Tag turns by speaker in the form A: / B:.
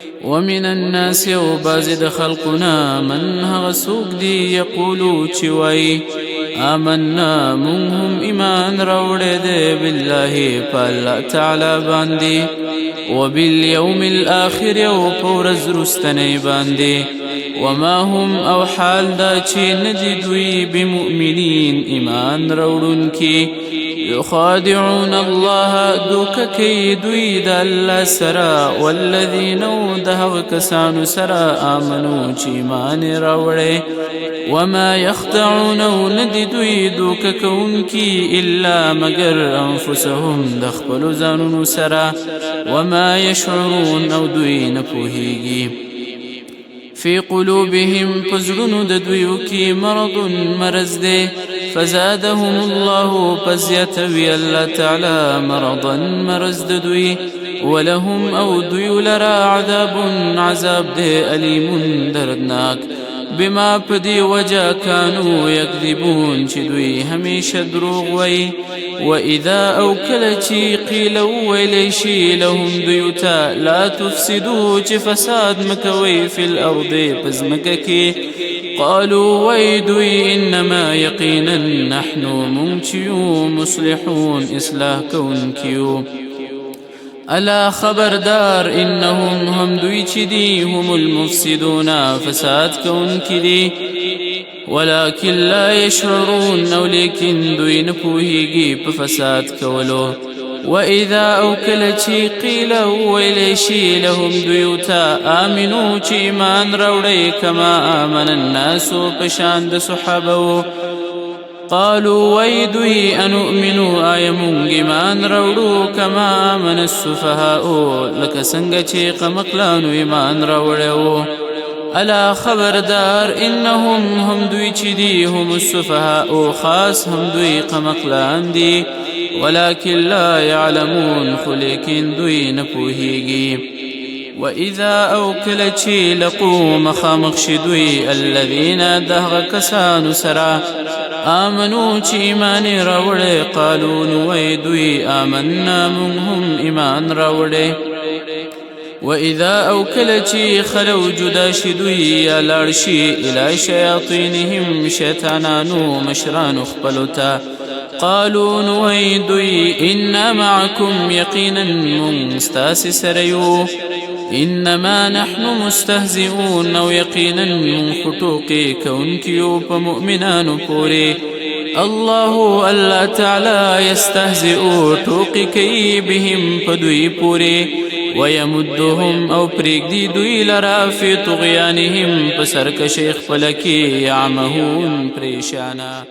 A: ومن الناس وبازد خلقنا من هغسوك دي يقولو چوي آمنا منهم إيمان روڑے دے بالله فالله تعالى باندي وباليوم الآخر وپورز رستني باندي وما هم او حال دا چي ندي دوي بمؤمنين إيمان روڑن کی يخادعون الله دوك كي دوي دا الله سرا والذين ودهو كسانو سرا آمنوا چي ایمان روڑے وما يخدعون وندي دوي دوك كونكي إلا مگر أنفسهم دخبلو زانونو سرا وما يشعرون او دوي نپوهيگي في قلوبهم پزړونو د دویو کی مرض مرض دے فزادهم الله پزیتوی الله تعالی مرضا مرض د دوی ولهم او دوی لرا عذاب دے أليم دردناک بما پدی وجا كانوا يكذبون چی دوی همیشه دروغ وی وإذا أوكلتي قيل ويليشي لهم ديوتا لا تفسدوا چی فساد مكوي في الأرض پزمككي قالوا ويدوي إنما يقينا نحن ممتيو مصلحون إصلاح كونكيو ألا خبردار إنهم هم دوي چدي هم المفسدون فساد كونكي ولكن لا يشعرون ولكن دوي نپوهيگي بفساد كولو وإذا أوكلتي قيل ويليشي لهم دويوتا آمنوا چي ایمان روڑي كما آمن الناس پشاند صحابو قالوا ويدوي أنؤمنوا آيمون إيمان روڑو كما آمن السفهاء لك سنگچي قمقلانو إيمان روڑو ألا خبردار إنهم هم دوي چدي هم السفهاء خاص هم دوي قمقلان دي ولكن لا يعلمون خليكين دوي نپوهيگي وإذا أوكلتي لقوا مخامخ دوي الذين دهغ كسانو سرا آمنوا چی ایمان روڑے قالوا نويدوي آمنا منهم ایمان روڑے وإذا أوكلتي خلو جداشدوي يا لارشي إلى شياطينهم شيطانانو مشران اخبلتا قالوا نويدوي إنا معكم يقينا مستاس سريو إنما نحن مستهزئون أو يقينا من خطوقي كونكيو فمؤمنان بوري الله ألا تعالى يستهزئ توقي بهم فدوي بوري ويمدهم أو بريقدي دوي لرا في طغيانهم فسرك شيخ فلكي يعمهون بريشانا